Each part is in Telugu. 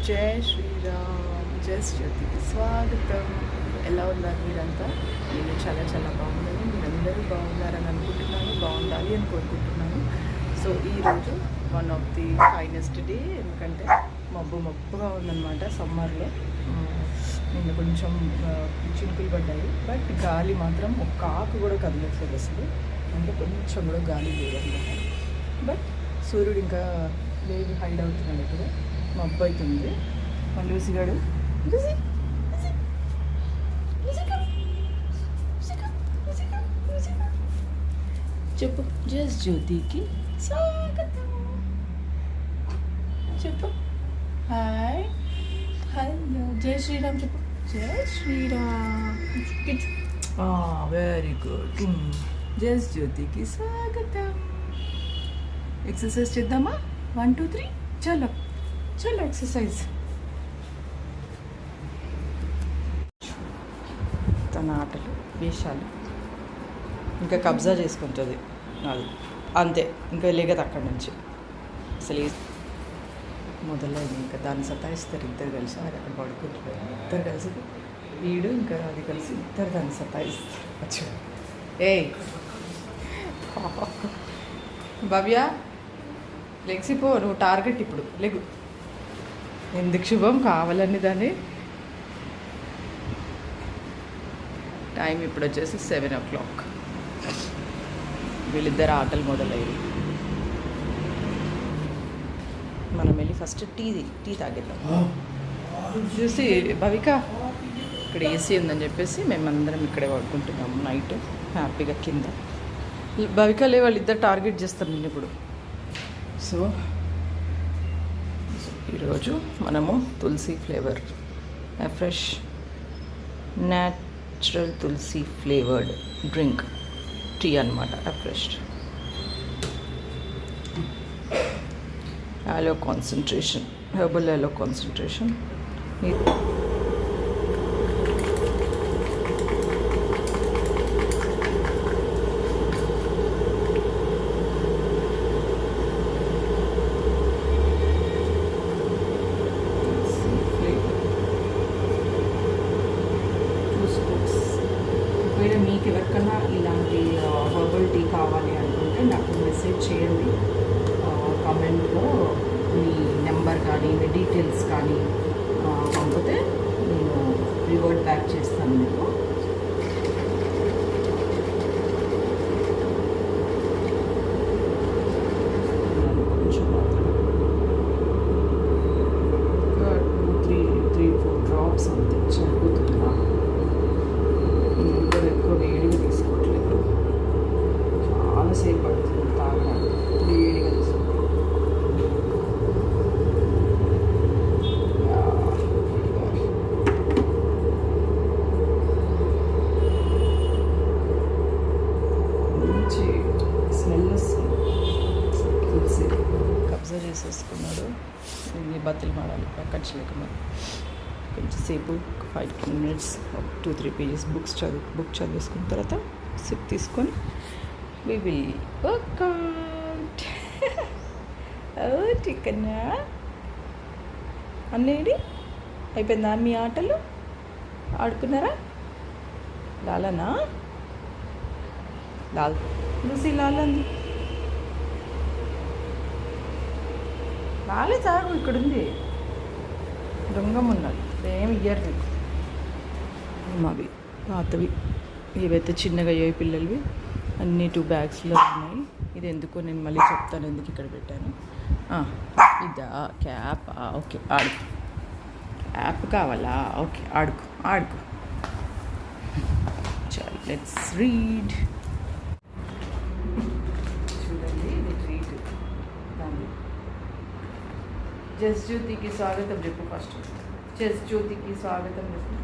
జై శ్రీరామ్. జస్ట్ జ్యోతికి స్వాగతం. ఎలా ఉన్నారు మీరంతా? నేను చాలా చాలా బాగున్నాను. మీరందరూ బాగున్నారని అనుకుంటున్నాను, బాగుండాలి అని కోరుకుంటున్నాను. సో ఈరోజు one of the finest day, ఎందుకంటే మబ్బుగా ఉందన్నమాట. సమ్మర్లో నిన్న కొంచెం చినుకులు పడ్డాయి, బట్ గాలి మాత్రం ఒక్క ఆకు కూడా కదలట్లేదు అసలు. అంటే కొంచెం కూడా గాలి లేదన్నమాట. బట్ సూర్యుడు ఇంకా వేడి హైడ్ అవుతున్నాడు. ఇప్పుడు మబ్బు అవుతుంది. మా లూసిగాడు చెప్పు, జస్ట్ జ్యోతికి స్వాగతం చెప్పు. హాయ్, హలో, జై శ్రీరామ్ చెప్పు. జై శ్రీరామ్. Very good. జస్ట్ జ్యోతికి స్వాగతం. ఎక్సర్సైజ్ చేద్దామా? 1 2 3 చలో చలో ఎక్సర్సైజ్. తన ఆటలు వేషాలు ఇంకా కబ్జా చేసుకుంటుంది అది అంతే. ఇంకా వెళ్ళేగదు అక్కడి నుంచి. అసలు మొదలైంది. ఇంకా దాన్ని సతాయిస్తారు ఇద్దరు కలిసి. అది అక్కడ పడుకుంటారు ఇద్దరు కలిసి, వీడు ఇంకా అది కలిసి ఇద్దరు దాన్ని సతాయిస్తారు. ఏయ్ భవ్య, లెగ్సిపో, నువ్వు టార్గెట్ ఇప్పుడు లెగు. ఎందుకు శుభం కావాలని దాన్ని. టైం ఇప్పుడు వచ్చేసి 7 o'clock. వీళ్ళిద్దరు ఆటలు మొదలయ్యాయి. మనం వెళ్ళి ఫస్ట్ టీ తాగేద్దాం. చూసి భవిక, ఇక్కడ ఏసీ ఉందని చెప్పేసి మేమందరం ఇక్కడే పడుకుంటున్నాము నైట్ హ్యాపీగా కింద. భవికలే వాళ్ళిద్దరు టార్గెట్ చేస్తాం నేను ఇప్పుడు. సో ఈరోజు మనము tulsi flavour, fresh natural tulsi flavoured drink tea అనమాట. Fresh aloe concentration, herbal aloe concentration. మీకు ఎవరికన్నా ఇలాంటి హెర్బల్ టీ కావాలి అనుకుంటే నాకు మెసేజ్ చేయండి. కామెంట్లో మీ నెంబర్ కానీ మీ డీటెయిల్స్ కానీ పంపితే నేను రివర్ట్ బ్యాక్ చేస్తాను మీకు. కొంచెం మాత్రమే, ఒక 2-3-4 డ్రాప్స్ అంతే సరిపోతుందా. ఎక్కువ వేడిగా తీసుకోవట్లేదు, చాలాసేపు పడుతుంది తాగడానికి. వేడిగా తీసుకోవాలి. మంచి స్మెల్ వస్తుంది. తులసి కబ్జా చేసేసుకున్నాడు. ఇది బతులు మాడాలి పక్కన చేయకుండా. కొంచెంసేపు 5-10 minutes 2-3 pages బుక్ చదివేసుకున్న తర్వాత సిప్ తీసుకొని we will work out. చికెన్నా అన్నేడి అయిపోయిందా మీ ఆటలు? ఆడుకున్నారా? లాలనా? లాల్ లూసి లాలంది. లాలే తాగు, ఇక్కడుంది. దొంగం ఉన్నది, ఏమి ఇయ్యరు నీకు. మావి పాతవి, ఏవైతే చిన్నగా అయ్యాయి పిల్లలవి అన్నీ 2 bagsలో ఉన్నాయి. ఇది ఎందుకో నేను మళ్ళీ చెప్తాను ఎందుకు ఇక్కడ పెట్టాను. ఇదా క్యాప్? ఓకే, ఆడుకో. క్యాప్ కావాలా? ఓకే, ఆడుకో. చల్, లెట్స్ రీడ్. చూడండి, ఇది ట్రీట్. జస్ట్ జ్యోతికి స్వాగతం చెప్పు ఫస్ట్. జస్ట్ జ్యోతికి స్వాగతం చెప్పు.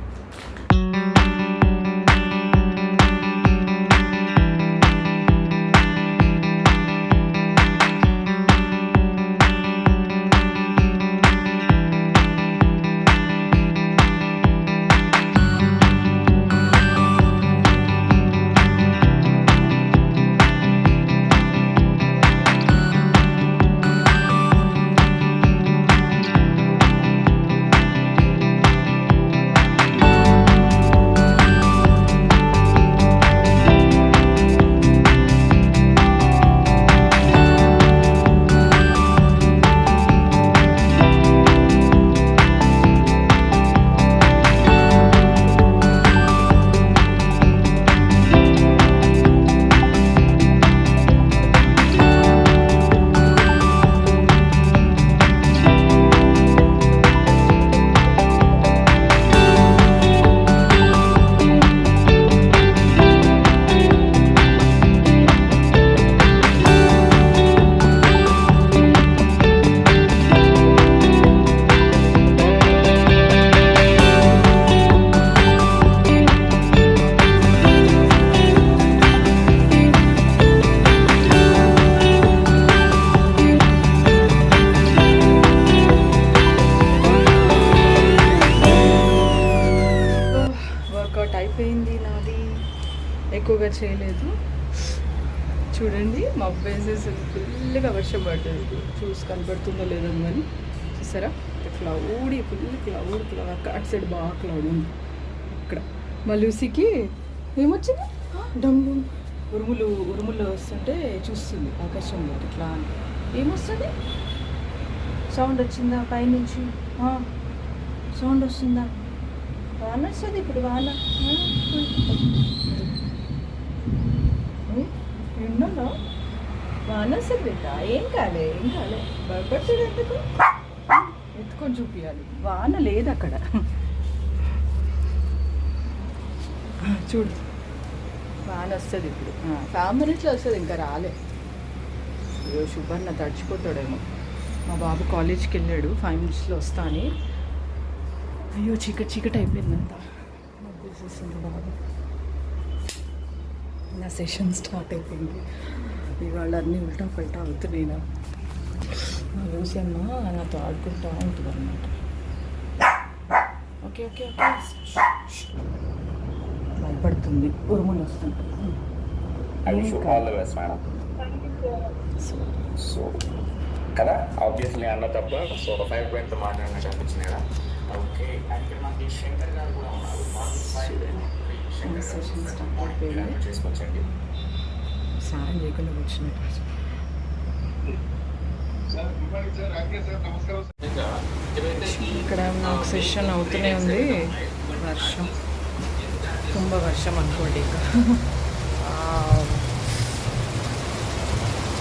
ప్రిపేర్ చేయలేదు. చూడండి మబ్బు వేసేసి ఫుల్గా వర్షం పడుతుంది. చూసి కనబడుతుందో లేదో కానీ చూసారా, క్లౌడీ ఫుల్ క్లౌడ్ అటు సైడ్ బాగా క్లౌడ్ ఉంది. ఇక్కడ మా లూసీకి ఏమొచ్చింది, డమ్ డమ్ ఉరుములు వస్తుంటే చూస్తుంది ఆకాశంలో ఇట్లా అని. ఏమొస్తుంది, సౌండ్ వచ్చిందా పైనుంచి, సౌండ్ వస్తుందా, వాన వస్తుంది ఇప్పుడు, వాన విన్నాను, వాన వస్తుంది బిడ్డ, ఏం కాలే భయపడుతుంది ఎందుకు, ఎత్తుకొని చూపించాలి. వాన లేదు అక్కడ, చూడు వాన వస్తుంది ఇప్పుడు, 5 minutesలో వస్తుంది, ఇంకా రాలే. అయ్యో శుభన్న తడిచిపోతాడేమో. మా బాబు కాలేజ్కి వెళ్ళాడు, 5 minutesలో వస్తా అని. అయ్యో చీకటి అయిపోయిందంతా, మబ్బేసేసింది బాబు. నా సెషన్ స్టార్ట్ అయిపోయింది. ఇవాళ అన్నీ ఉల్టా పల్టా అవుతున్నాయి. నా లూసి అమ్మ నాతో ఆడుకుంటా ఉంటుంది అన్నమాట. ఓకే భయపడుతుంది, ఉరుములు వస్తుంది. సో కదా ఆబ్వియస్లీ అన్న తప్ప సో 5 points మాట్లాడినట్టు అనిపించింది కదా. ఓకే, ఇక్కడ మనకి శంకర్ గారు కూడా ఉన్నారు. చేసుకొచ్చండి, స్నానం చేయకుండా వచ్చినట్టు. ఇక్కడ నాకు సెషన్ అవుతూనే ఉంది. వర్షం, కుంభ వర్షం అనుకోండి. ఇక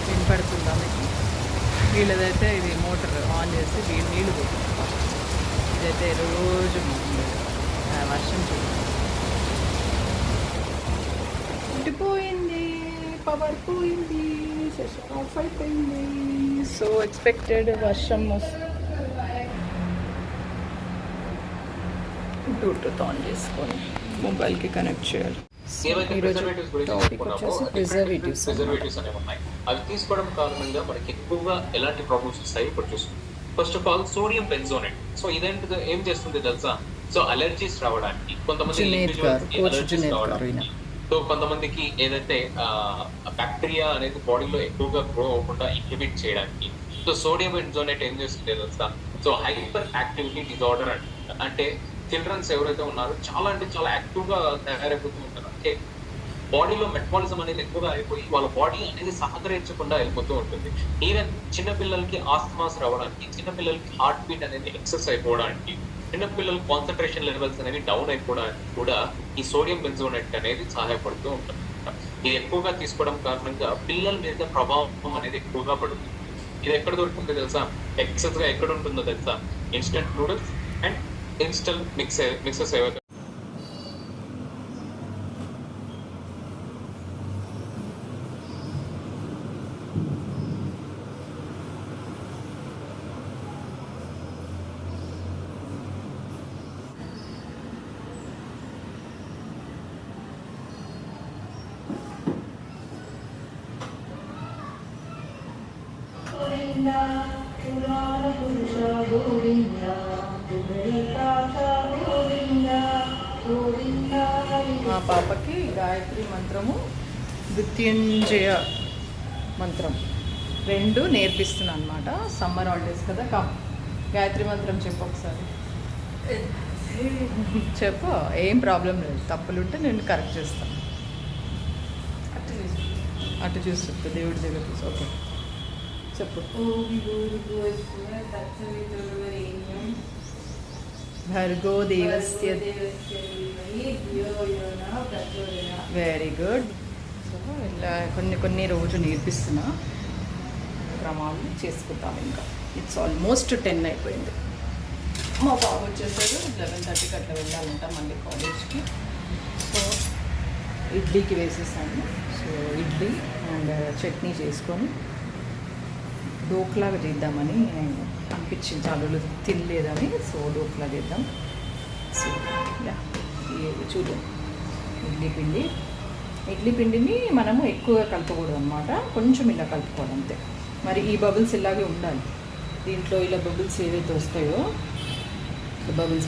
వినపడుతుందా మీకు? వీళ్ళదైతే ఇది మోటార్ ఆన్ చేసి నీళ్ళు పోతుంది. ఇదైతే రోజు వర్షం చూడండి, ఉండిపోయింది, పవర్ పోయింది, సెషన్ ఆఫ్ అయిపోయింది. సో ఎక్స్పెక్టెడ్ వర్షం బ్లూటూత్ ఆన్ చేసుకొని మొబైల్కి కనెక్ట్ చేయాలి. ఈరోజు టాపిక్ వచ్చేసి ప్రిజర్వేటివ్స్ అనేవి ఉన్నాయి. అవి తీసుకోవడం కారణంగా మనకి ఎక్కువగా ఎలాంటి ప్రాబ్లమ్స్ వస్తాయి ఇప్పుడు చూస్తాం. First of all sodium benzoate. So ఇదేంటి, ఏం చేస్తుంది తెలుసా? సో అలర్జీస్ రావడానికి, కొంతమంది సో కొంతమందికి ఏదైతే బ్యాక్టీరియా అనేది బాడీలో ఎక్కువగా గ్రో అవ్వకుండా ఇన్హిబిట్ చేయడానికి. సో సోడియం బెంజోనేట్ ఏం చేస్తుంది తెలుసా? సో హైపర్ యాక్టివిటీ డిజార్డర్ అంటే చిల్డ్రన్స్ ఎవరైతే ఉన్నారో చాలా యాక్టివ్గా తయారైపోతూ ఉంటారు. అంటే బాడీలో మెటబాలిజం అనేది ఎక్కువగా అయిపోయి వాళ్ళ బాడీ అనేది సహకరించకుండా వెళ్ళిపోతూ ఉంటుంది. ఈవెన్ చిన్నపిల్లలకి ఆస్తమాస్ రావడానికి, చిన్నపిల్లలకి హార్ట్ బీట్ అనేది ఎక్సెస్ అయిపోవడానికి, చిన్నపిల్లల కాన్సన్ట్రేషన్ లెవెల్స్ అనేవి డౌన్ అయిపోవడానికి కూడా ఈ సోడియం బెంజోనేట్ అనేది సహాయపడుతూ ఉంటుంది. ఇది ఎక్కువగా తీసుకోవడం కారణంగా పిల్లల మీద ప్రభావం అనేది ఎక్కువగా పడుతుంది. ఇది ఎక్కడ దొరుకుతుందో తెలుసా? ఎక్సెస్ గా ఎక్కడ ఉంటుందో తెలుసా? Instant noodles and instant mixes ఏవైతే మా పాపకి గాయత్రి మంత్రము, మృత్యుంజయ మంత్రం 2 నేర్పిస్తున్నాను అనమాట. సమ్మర్ హాలిడేస్ కదా. గాయత్రి మంత్రం చెప్పు ఒకసారి. చెప్పు, ఏం ప్రాబ్లం లేదు. తప్పులుంటే నేను కరెక్ట్ చేస్తాను. అటు చూసి చెప్పు, దేవుడి దగ్గర చూసి. ఓకే చెప్పు. భర్గో దేవస్య. Very good. సో ఇలా కొన్ని రోజు నేర్పిస్తున్నా, క్రమాలు చేసుకుంటాం. ఇంకా ఇట్స్ ఆల్మోస్ట్ 10 అయిపోయింది. మా బాబు వచ్చేసాడు, 11:30కి అట్లా వెళ్ళాలంట మళ్ళీ కాలేజ్కి. సో ఇడ్లీకి వేసేసాను. సో ఇడ్లీ అండ్ చట్నీ చేసుకొని డోక్లాగా చేద్దామని అనిపించింది, చాలా రోజులు తినలేదని. సో డోక్లా చేద్దాం. సో చూద్దాం. ఇడ్లీ పిండిని మనము ఎక్కువగా కలపకూడదు అనమాట, కొంచెం ఇలా కలుపుకోవాలి అంతే. మరి ఈ బబుల్స్ ఇలాగే ఉండాలి. దీంట్లో ఇలా బబుల్స్ ఏవైతే వస్తాయో, బబుల్స్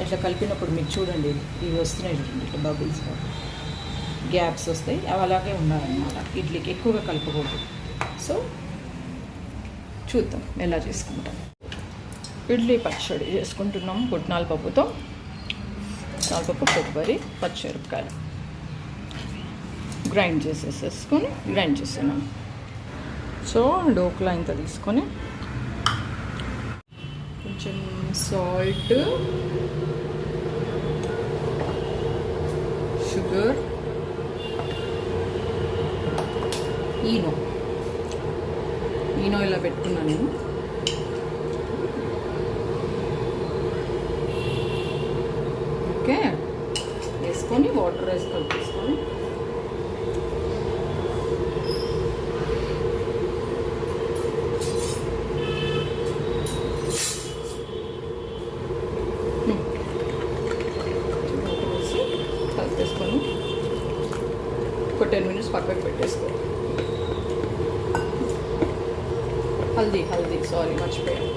ఇట్లా కలిపినప్పుడు మీరు చూడండి, ఇవి వస్తున్నాయి చూడండి, ఇట్లా బబుల్స్ గ్యాప్స్ వస్తాయి, అవి అలాగే ఉండాలన్నమాట. ఇడ్లీకి ఎక్కువగా కలుపుకూడదు. సో చూద్దాం ఎలా చేసుకుంటాం. ఇడ్లీ పచ్చడి చేసుకుంటున్నాము పుట్నాల పప్పుతో. పుట్నాలపప్పు, కొబ్బరి, పచ్చిమిరపకాయలు గ్రైండ్ చేసేస్తున్నాను. సో డోక్లా ఇంత తీసుకొని కొంచెం సాల్ట్, షుగర్, ఈనో ఇలా పెట్టుకున్నాను నేను. ఓకే, వేసుకొని వాటర్ వేసి కలిపేసుకొని కలిపేసుకొని ఒక 10 minutes పక్కకు పెట్టేసుకో. హల్దీ సారీ మర్చిపోయాను,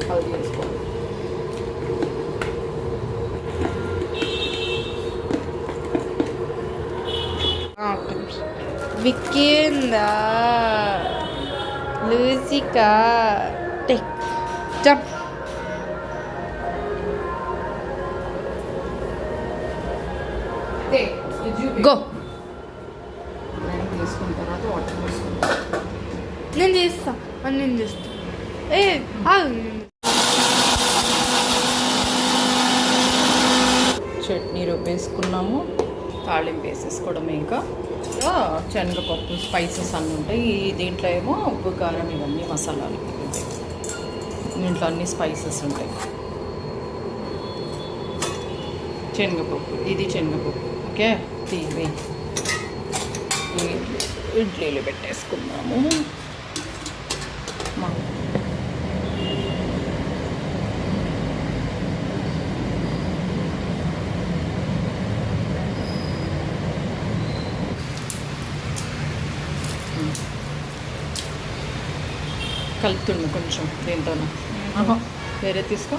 హల్దీ వేసుకోవాలి. వికేందా లూసికా టేక్ జంప్. గో. తీసుకున్న తర్వాత వాటర్ వేసుకుంటాం. నేను చేస్తా. చట్నీ వేసుకున్నాము, తాళింపు వేసేసుకోవడం. ఇంకా శనగపప్పు స్పైసెస్ అన్నీ ఉంటాయి. దీంట్లో ఏమో ఉప్పు, కారం, ఇవన్నీ మసాలాలు ఉంటాయి. దీంట్లో అన్ని స్పైసెస్ ఉంటాయి. శనగపప్పు, ఇది శనగపప్పు. ఓకే, ఇవి ఇడ్లీలు పెట్టేసుకున్నాము. కలుపుతుండు కొంచెం దీంతో. వేరే తీసుకో,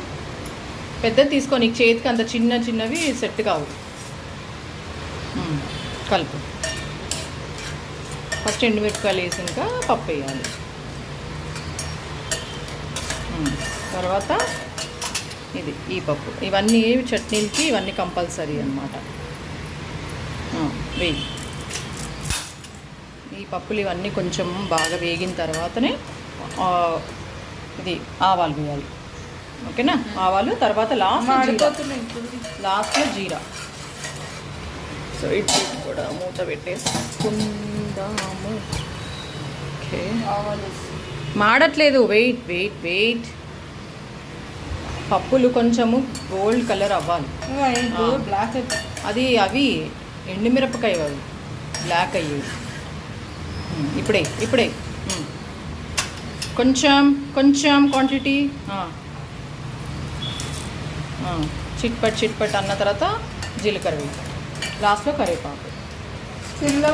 పెద్దది తీసుకో. నీకు చేతికి అంత చిన్నవి సెట్ కావు. కలుపు. ఫస్ట్ ఎండుమిరపకాయలు వేసి ఇంకా పప్పు వేయాలి. తర్వాత ఈ పప్పు. ఇవన్నీ చట్నీలకి ఇవన్నీ కంపల్సరీ అన్నమాట. వేయి. ఈ పప్పులు ఇవన్నీ కొంచెం బాగా వేగిన తర్వాతనే ఇది ఆవాలు వేయాలి. ఓకేనా, ఆవాలు. తర్వాత లాస్ట్లో జీరా. సో ఇడ్లీ కూడా మూత పెట్టేసుకుందాము. ఓకే, మాడట్లేదు. వెయిట్. పప్పులు కొంచెము గోల్డ్ కలర్ అవ్వాలి. బ్లాక్ అవి ఎండుమిరపకాయ అవి బ్లాక్ అయ్యేవి. ఇప్పుడే కొంచెం క్వాంటిటీ. చిట్పట్ అన్న తర్వాత జీలకర్ర వేయి. లాస్ట్లో కరివేపాకు. సిమ్లో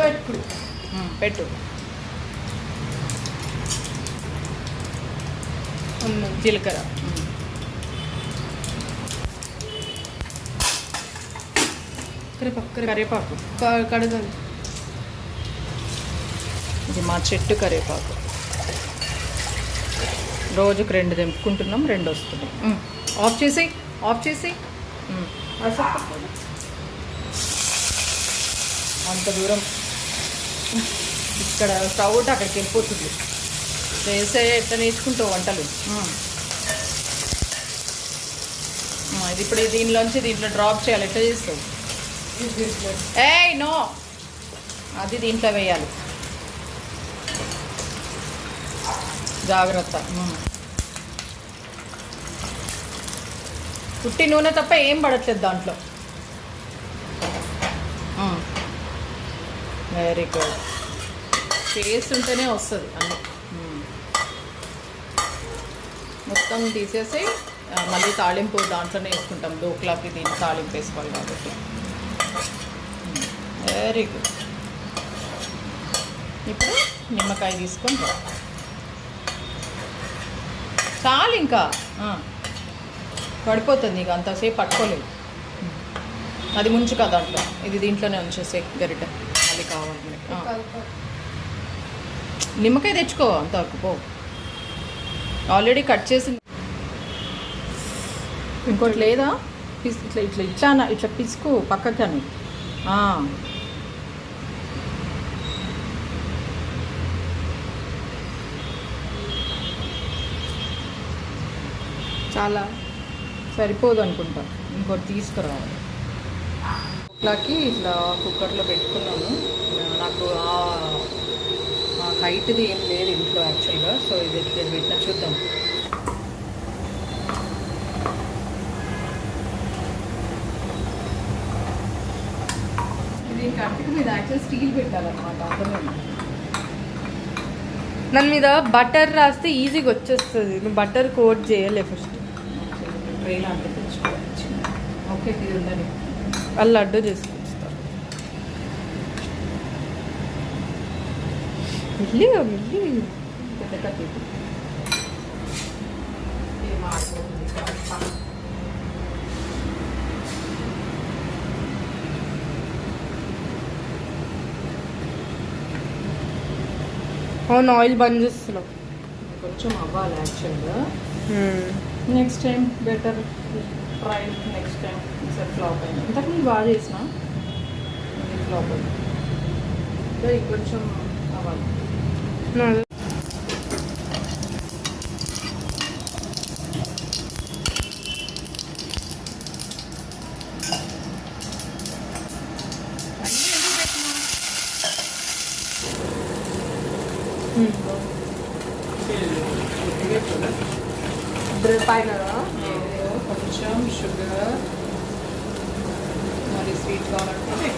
పెట్టు. జీలకర్ర, కరివేపాకు కడగాలి. ఇది మా చెట్టు కరివేపాకు. రోజుకు 2 తెంపుకుంటున్నాం, 2 వస్తున్నాయి. ఆఫ్ చేసి అంత దూరం ఇక్కడ స్టవ్ ఉంటే అక్కడికి వెళ్ళిపోతుంది. చేసే ఎట్లా నేర్చుకుంటావు వంటలు. ఇది ఇప్పుడు దీంట్లో డ్రాప్ చేయాలి. ఎట్లా చేస్తావు? నో, అది దీంట్లో వేయాలి. జాగ్రత్త. పుట్టి నూనె తప్ప ఏం పడట్లేదు దాంట్లో. Very good. టేస్ట్ ఉంటేనే వస్తుంది అన్నీ. మొత్తం తీసేసి మళ్ళీ తాళింపు దాంట్లోనే వేసుకుంటాం. డోక్లాకి దీన్ని తాళింపు వేసుకోవాలి కాబట్టి. Very good. ఇప్పుడు నిమ్మకాయ తీసుకొని చాలు, ఇంకా పడిపోతుంది. ఇక అంతసేపు పట్టుకోలేదు. అది ముంచు కదా దాంట్లో. ఇది దీంట్లోనే ఉంచేసే గరిట. అది కావాలి మనకి. నిమ్మకాయ తెచ్చుకో అంతవరకు పో. ఆల్రెడీ కట్ చేసి ఇంకోటి లేదా ఇట్లా ఇట్లా ఇట్లా ఇట్లా పిసుకు పక్కకని. చాలా సరిపోదు అనుకుంటా, ఇంకోటి తీసుకురావాలి. ఇట్లాకి ఇట్లా కుక్కర్లో పెట్టుకున్నాను. నాకు ఆ హైట్ది ఏం లేదు ఇంట్లో యాక్చువల్గా. సో ఇది పెట్టిన చూద్దాం. దీనికి అట్టుకు మీద యాక్చువల్ స్టీల్ పెట్టాలన్నమాట, అర్థమైంది. దాని మీద బటర్ రాస్తే ఈజీగా వచ్చేస్తుంది. నువ్వు బటర్ కోట్ చేయలే ఫస్ట్. ట్రై లాంటి తెచ్చుకోవచ్చు. ఓకే, ఇది ఉందని వాళ్ళు లడ్డు చేసుకొస్తారు. మెల్లిగా పెద్ద కత్తి ఏం ఆడుకోతుంది. అవును, ఆయిల్ బంద్ చేస్తున్నావు. కొంచెం అవ్వాలి యాక్చువల్గా. Next time better try. Next time ఈసారి ఫ్లాప్ అయింది. ఇంతకుముందు బాగా చేసిన, ఇది ఫ్లాప్ అయింది. ఇంకొంచెం అవ్వాలి. బ్రెడ్ పైన కొంచెం షుగర్, మరి స్వీట్ కావాలంటే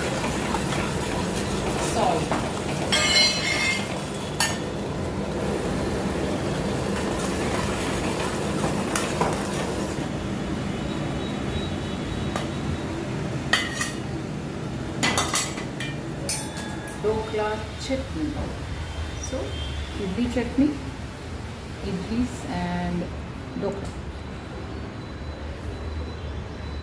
salt. Dhokla chutney. So idli chutney, idlis and dokla.